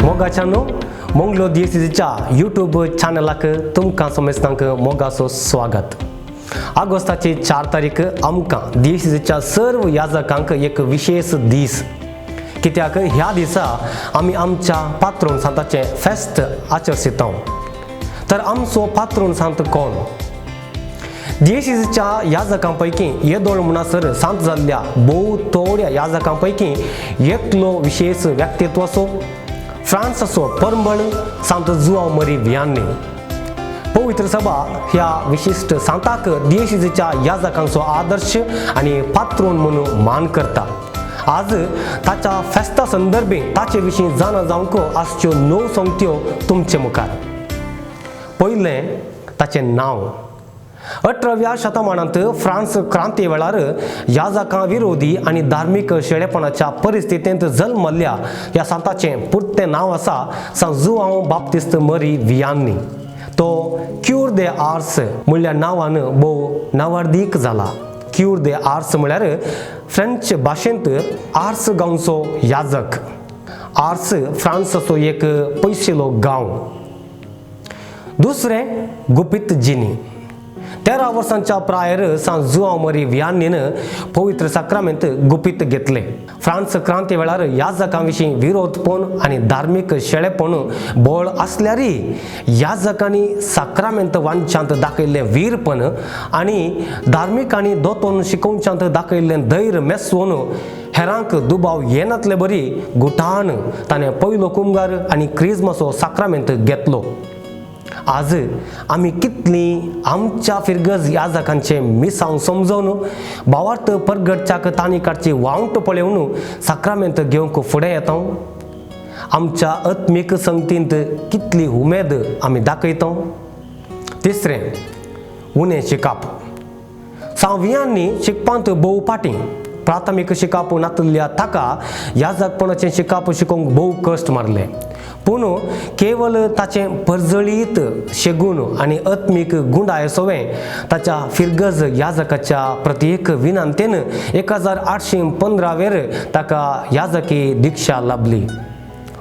मोगाच्यानो मंगलो DSCच्या YouTube चॅनलाक तुमकां समेस्तांक मोगाचो स्वागत। ऑगस्टाची 4 तारीख आमकां DSCच्या सर्व याजकांक एक विशेष दीस, कित्याक ह्या दिसा आमी आमच्या पात्रोन सांताचे फेस्त आचरसितां। तर आमचो पात्रोन सांत कोण? DSCच्या याजकांपैकी येदोळ म्हणसर सांत जाल्ल्या भोव थोड्या याजकांपैकी एकलो विशेष व्यक्तित्व असो फ्रांसचो परमळ सांत जुआंव मरी वियान्नी। पवित्र सभा ह्या विशिष्ट सांताक DSCच्या याजकांचो आदर्श आणि पात्रोन म्हणून मान करता। आज ताच्या फेस्ता संदर्भी ताचे विशीं जाणा जावंक आसच्यो 9 संगत्यो तुमचे मुखार। पयले ताचे नांव। 18व्या शतमानांत फ्रांस क्रांती वेळार याजकां विरोधी आणि धार्मिक शेळेपणाच्या परिस्थितींत जल्मल्ल्या या सांताचे पुरते नाव आसा सांत जुआंव बाप्तिस्त मरी वियान्नी। तो क्यूर दे आर्स म्हणल्या नावान भोव नावार्दीक जाला। क्यूर दे आर्स म्हळ्यार फ्रेंच भाशेंत आर्स गांवचो याजक। आर्स फ्रांसचो एक पयशेलो गांव। दुसरे गुपित जिनी। 13 वर्सांच्या प्रायर सांत जुआंव मरी वियान्नीन पवित्र साक्रामेंत गुपित घेतले। फ्रांस क्रांती वेळार याजकां विशीं विरोधपण आणि धार्मिक शेळेपण बोळ असल्यारी याजकांनी साक्रामेंत वांच्यात दाखयल्लें वीरपण आणि धार्मिक आणि दोतोन शिकोवच्यांत दाखयल्लें धैर्य मेसवून हेरांक दुबाव येनातले बरी गुटान ताणें पयलो कुंभार आणि क्रिसमसो साक्रामेंत घेतलो। आज आमी कितली आमच्या फिरगज याजकांचे मिसांव समजून भावार्थ परगडच्याक तांणी काडची वावंट पळोवन साक्रामेंत घेवंक फुडें येता। आमच्या आत्मीक संगतींत कितली उमेद आमी दाखयता। तिसरें उणें शिकप। सांत वियान्नी शिकपांत भोव फाटीं। प्राथमीक शिकप नातल्या ताका याजकपणाचें शिकप शिकोवंक भोव कश्ट मारले, पूण केवल ताचें परजळीत शेगून आणि आत्मीक गुणाय सोवें ताच्या फिरगज याजकाच्या प्रत्येक विनंतेन 1815 वेर ताका याजकी दिक्षा लाभली।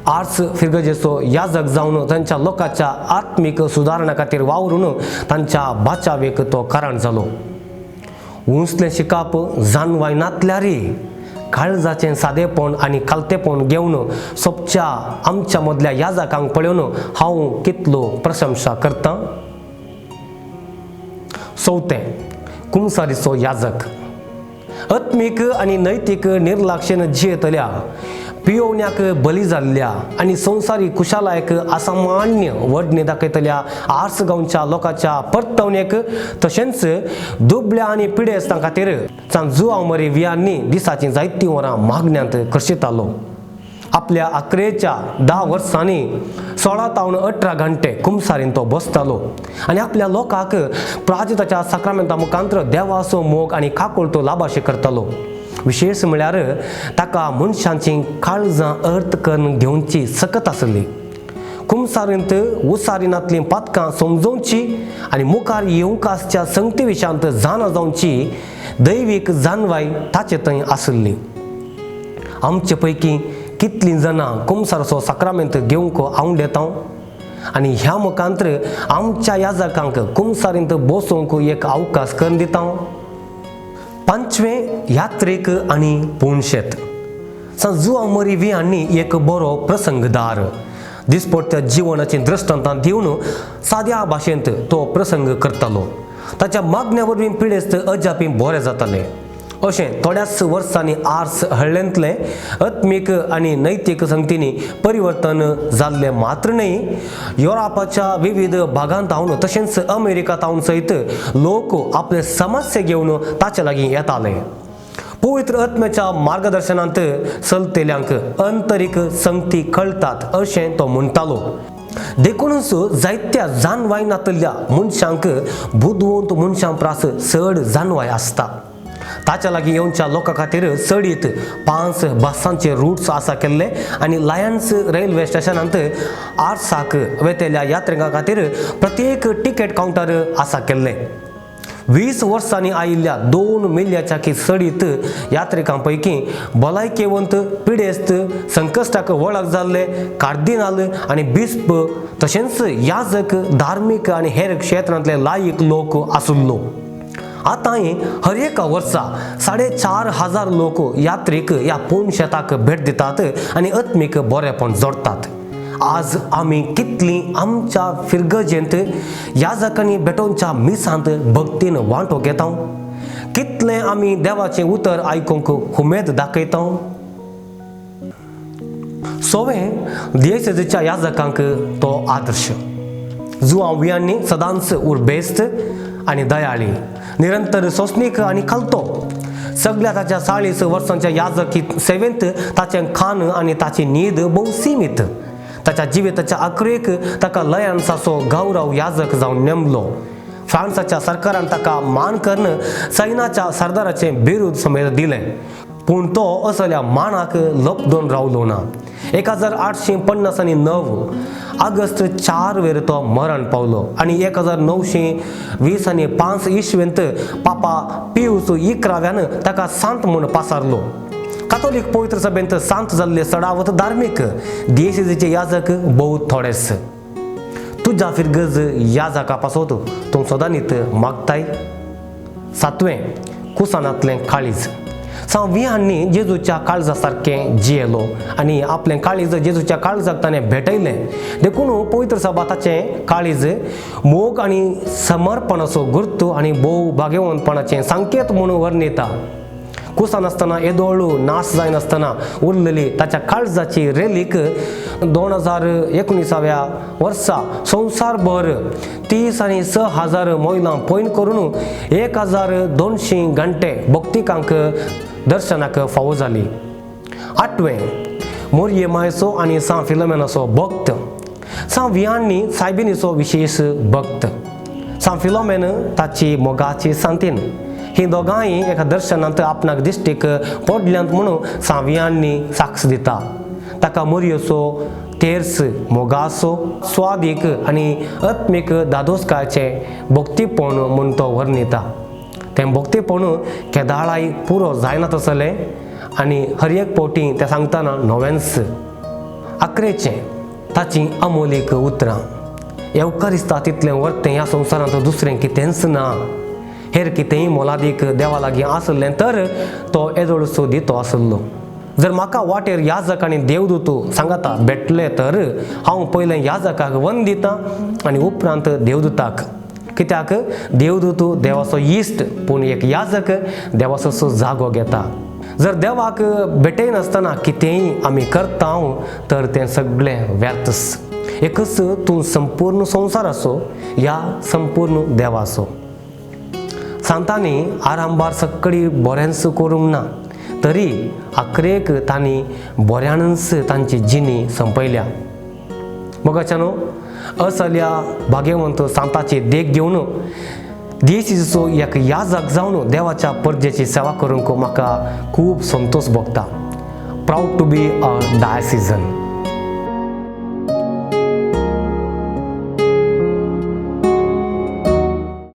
आर्स फिरगजेचो याजक जावन तांच्या लोकांच्या आत्मीक सुदारणा खातीर वावरून तांच्या बाचावेक तो कारण जालो। उंचलें शिकप जाणवायनातल्यारी काळजाचें सादेपण आणि खालतेपण घेवन सोबच्या आमच्या मदल्या याजकांक पळोवन हांव कितलो प्रशंसा करतां। चौथें कुंसारीचो याजक। आत्मीक आणि नैतीक निर्लक्षेन जियेतल्या पियोवण्याक बली जाल्ल्या आणि संवसारी कुशालायक असामान्य वडणे दाखयतल्या आर्स गांवच्या लोकांच्या परतवणेक तशेंच दुबळ्या आणि पिडेस्तां खातीर सांत जुआंव मरी वियान्नी दिसाची जायतीं वरां मागण्यांत करशितालो। आपल्या अकरेच्या 10 वर्सांनी 16 तावन 18 घंटे कुंसारीन तो बसतालो आणि आपल्या लोकांक प्राजिताच्या साक्रामेंता मुखांतर देवाचो मोग आणि खाकूळ तो लाभाशी करतालो। विशेष म्हळ्यार ताका मनशांची काळजां अर्थ करून घेवची सकत आसली। कुंसारींत उसारीनातलीं पातकां समजोवची आणि मुखार येवंक आसच्या संगती विशांत जाणा जावची दैवीक जाणवाय ताचे थंय आसली। आमचे पैकी कितलीं जाणां कुंसाराचो साक्रामेंत घेवंक आंवड येता आणि ह्या मुखांतर आमच्या याजकांक कुंसारींत बसोवंक एक अवकाश करून दिता। पांचवें यात्रेक आणि पुणशेत। सांत जुआंव मरी वियान्नी एक बरो प्रसंगदार। दिसपट्ट्या जिवनाची दृश्टांतां दिवन साद्या भाशेंत तो प्रसंग करतालो। ताच्या मागण्या वरवीं पिडेस्त अजापी बरें जातालें। अशें थोड्याच वर्सांनी आर्स हळ्ळेंतले आत्मीक आणि नैतीक संगतींनी परिवर्तन जाल्ले मात्र न्ही, युरोपाच्या विविध भागांत हावन तशेंच अमेरिकांत हावन सयत लोक आपले समस्या घेवन ताचे लागीं येताले। पवित्र आत्म्याच्या मार्गदर्शनांत चलतेल्यांक आंतरीक संगती कळटात अशें तो म्हणटालो। देखूनच जायत्या जाणवायनातल्या मनशांक बुदवंत मनशां प्रास चड जाणवाय आसता। ताच्या लागीं येवच्या लोकां खातीर चडीत 5 बसांचे रूट्स आसा केल्ले आणि लायन्स रेल्वे स्टेशनांत आर्साक वेतेल्या यात्रेकां खातीर प्रत्येक टिकेट कावंटर आसा केल्ले। 20 वर्सांनी आयिल्ल्या 2 मिल्याच्या की सडीत यात्रिकांपैकी भलायकेवंत पिडेस्त संकश्टाक वळख जाल्ले कार्दिनाल आनी बिस्प तशेंच याजक धार्मीक आनी हेर क्षेत्रांतले लायक लोक आसुल्लो. आतांय हर एक वर्सा 4,500 लोक यात्रेक ह्या पोन शेताक भेट दितात आनी आत्मीक बरेपण जोडतात. आज आमी कितली आमच्या फिरगजेंत याजकांनी भेटोवच्या मिसांत भक्तीन वांटो घेता. कितले आमी देवाचें उतर आयकूंक उमेद दाखयता. सोवें दियेसेच्या याजकांक तो आदर्श. जुआंवियांनी सदांच उर्बेस्त आनी दयाळी, निरंतर सोंसणीक आनी खालतो. सगळ्या ताच्या 40 वर्सांच्या याजकी सेवेंत ताचें खान आनी ताची न्हीद भोव सीमित. ताच्या जिविताच्या अखेरेक ताका लयांसाचो गौरव याजक जावन नेमलो. फ्रांसाच्या सरकारान ताका मान कर्ण सैन्याच्या सरदाराचें बिरूद समेत दिलें. पूण तो असल्या मानाक लपदोन रावलो ना. 1859 ऑगस्ट 4 वेर तो मरण पावलो आनी 1925 इस्वेंत पापा पियूस 11व्यान ताका सांत म्हूण पासारलो. कातोलीक पवित्र सभेंत सांत जाल्ले सडावत धार्मीक दियेसेचे याजक भोव थोडेच. तुज्या फिरगज याजका पासत तूं सदांनीत मागताय. 7वें कुसानांतलें काळीज. सांवियांनी जेजूच्या काळजा सारकें जियेलो आनी आपलें काळीज जेजूच्या काळजाक ताणें भेटयलें. देखून पवित्र सभा ताचें काळीज मोग आनी समर्पणाचो गुर्त आनी भोव भाग्यवंतपणाचें संकेत म्हणून वर्णिता. कुसानासतना येदोळू नाश जायनासतना उरलेली ताच्या काळजाची रेलीक 2019व्या वर्सा संवसारभर 36,000 मोयलां पयन करून 1,200 घंटे भक्तिकांक दर्शनाक फावो जाली. 8वें मोरये मायसो आनी सा फिलोमेनाचो भक्त. सांवियांनी सायबिनीचो विशेष भक्त. सा फिलोमेन ताची मोगाची सांतीन. ही दोगांय एका दर्शनांत आपणाक दिश्टीक पडल्यांत म्हणून सांवियांनी साक्ष दिता. ताका मोरयेचो तेर्स मोगासो स्वादीक आनी आत्मीक दादोसकायचें भक्तीपण म्हूण तो वर्णिता. तें भक्तीपण केदाळाय पुरो जायना तसलें आनी हर एक फावटी तें सांगतना नोवेन्स. 11चें ताची अमोलीक उतरां. येवकारिस्ता तितलें वर्तें ह्या संवसारांत दुसरें कितेंच ना. हेर कितेंय मोलादीक देवा लागीं आसलें तर तो येदोळसो दितो आसलो. जर म्हाका वाटेर याजक आनी देवदूत सांगाता भेटले तर हांव पयलें याजकाक वंदितां आनी उपरांत देवदूताक. कित्याक देवदूत देवाचो इश्ट पूण एक याजक देवाचो जागो घेता. जर देवाक भेटयनासतना कितेंय आमी करता तर तें सगळें व्यर्थच. एकच तूं संपूर्ण संवसाराचो या संपूर्ण देवाचो. सांतांनी आरांबार सक्कळी बरेंच करूंक ना तरी अखेरेक तांणी बऱ्यानच तांची जिणी संपयल्या. मोगाच्यानो असल्या भाग्यवंत सांताची देख घेवन दियेसेचो एक याजक जावन देवाच्या परजेची सेवा करूंक म्हाका खूब संतोष भोगता. Proud to be a डायसिजन.